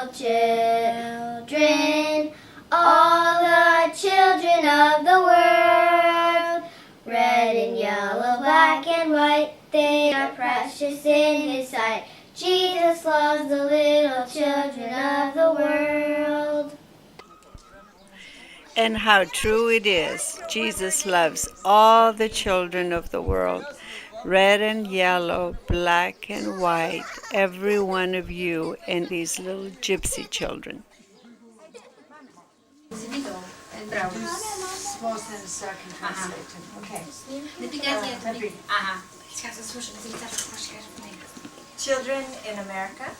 little children, all the children of the world. Red and yellow, black and white, they are precious in His sight. Jesus loves the little children of the world. And how true it is. Jesus loves all the children of the world, red and yellow, black and white, every one of you and these little gypsy children. Children in America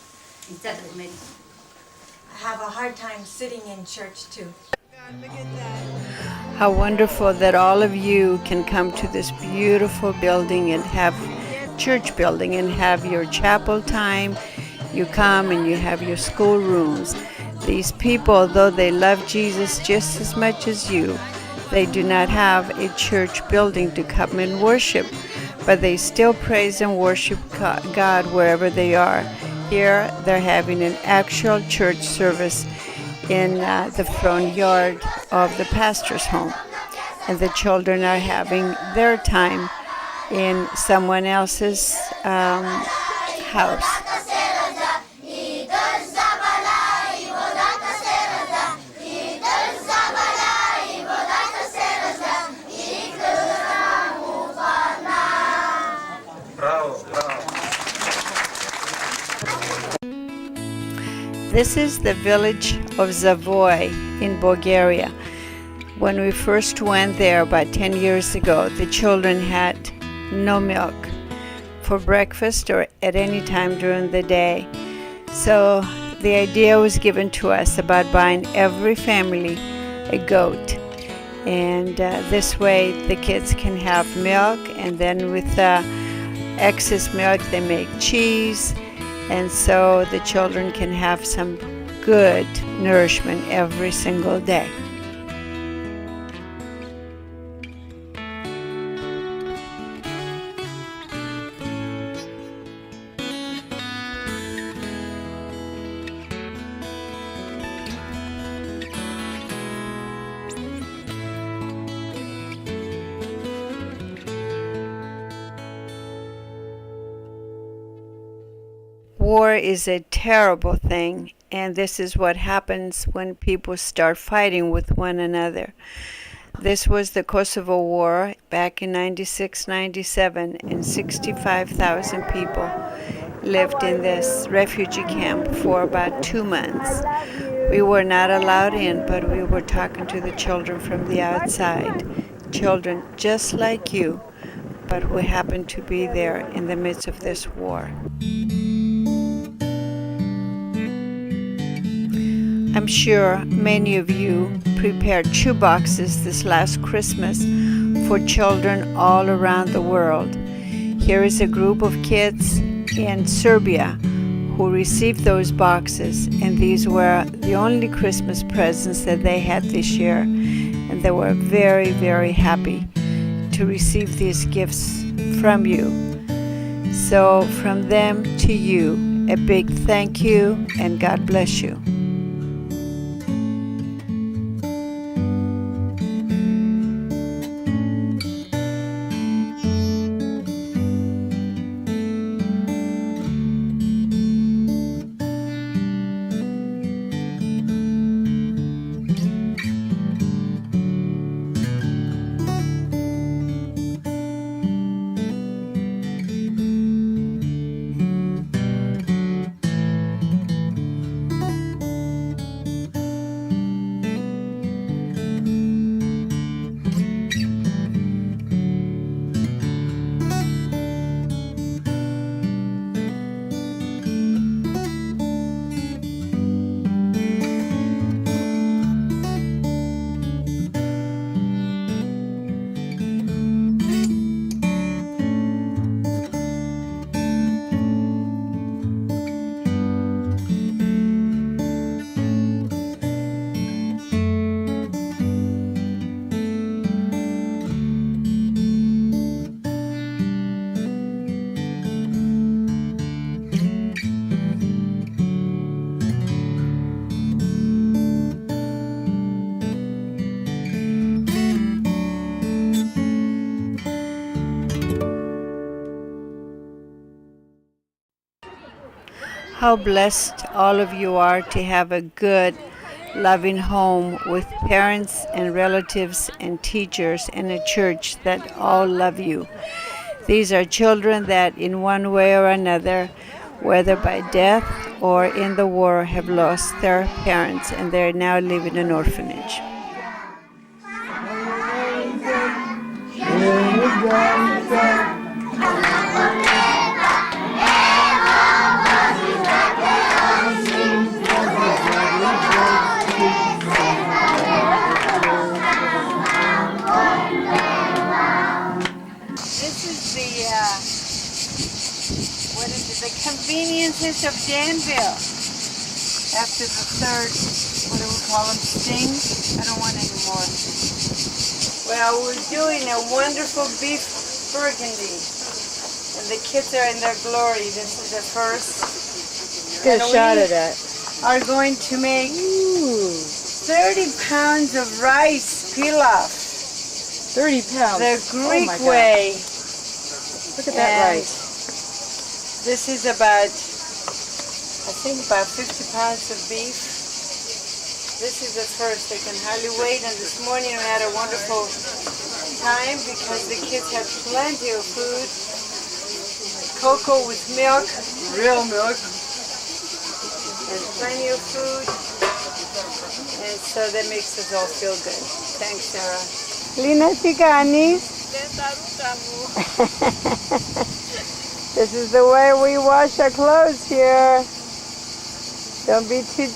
have a hard time sitting in church too. How wonderful that all of you can come to this beautiful building and have church building and have your chapel time. You come and you have your school rooms. These people, though they love Jesus just as much as you, they do not have a church building to come and worship, but they still praise and worship God wherever they are. Here they're having an actual church service in the front yard of the pastor's home, and the children are having their time in someone else's house. This is the village of Zavoy in Bulgaria. When we first went there about 10 years ago, the children had no milk for breakfast or at any time during the day. So the idea was given to us about buying every family a goat. And this way the kids can have milk, and then with the excess milk they make cheese. And so the children can have some good nourishment every single day. War is a terrible thing, and this is what happens when people start fighting with one another. This was the Kosovo War back in 96-97, and 65,000 people lived in this refugee camp for about 2 months. We were not allowed in, but we were talking to the children from the outside. Children just like you, but we happened to be there in the midst of this war. I'm sure many of you prepared shoe boxes this last Christmas for children all around the world. Here is a group of kids in Serbia who received those boxes, and these were the only Christmas presents that they had this year, and they were very, very happy to receive these gifts from you. So from them to you, a big thank you, and God bless you. How blessed all of you are to have a good, loving home with parents and relatives and teachers and a church that all love you. These are children that, in one way or another, whether by death or in the war, have lost their parents and they're now living in an orphanage. This is the conveniences of Danville. After the third, what do we call them, sting? I don't want any more. Well, we're doing a wonderful beef burgundy. And the kids are in their glory. This is the first. Get a shot of that. Are going to make 30 pounds of rice pilaf. 30 pounds. The Greek Oh my God. way. Look at that And rice. This is about, I think about 50 pounds of beef. This is the first. I can hardly wait. And this morning we had a wonderful time because the kids had plenty of food. Cocoa with milk. Real milk. And plenty of food. And so that makes us all feel good. Thanks, Sarah. Lina Tiganis. This is the way we wash our clothes here. Don't be too...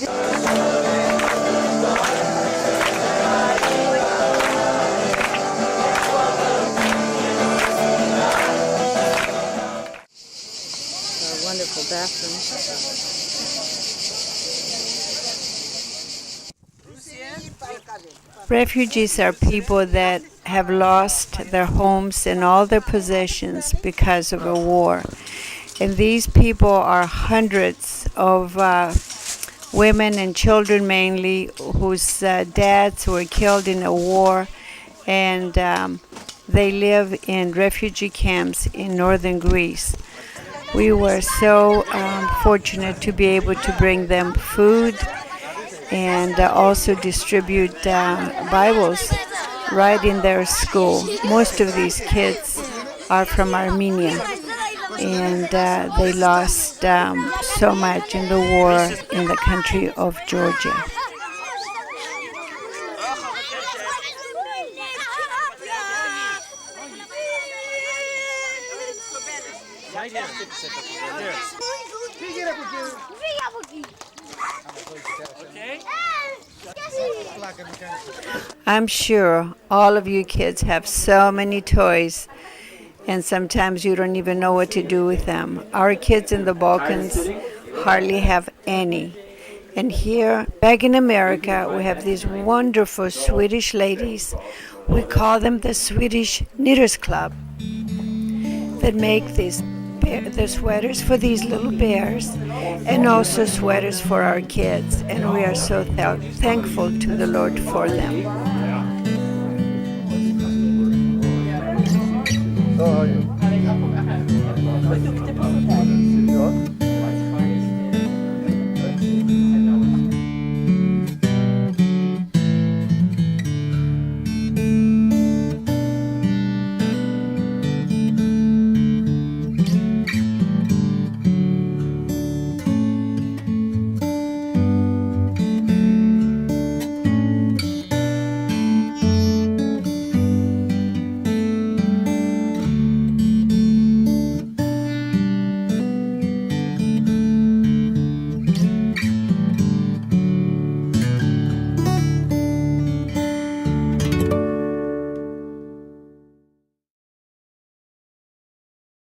A wonderful bathroom. Refugees are people that have lost their homes and all their possessions because of a war. And these people are hundreds of women and children mainly whose dads were killed in a war, and they live in refugee camps in northern Greece. We were so fortunate to be able to bring them food and also distribute Bibles right in their school. Most of these kids are from Armenia, and they lost so much in the war in the country of Georgia. I'm sure all of you kids have so many toys, and sometimes you don't even know what to do with them. Our kids in the Balkans hardly have any. And here, back in America, we have these wonderful Swedish ladies. We call them the Swedish Knitters Club, that make the sweaters for these little bears and also sweaters for our kids. And we are so thankful to the Lord for them.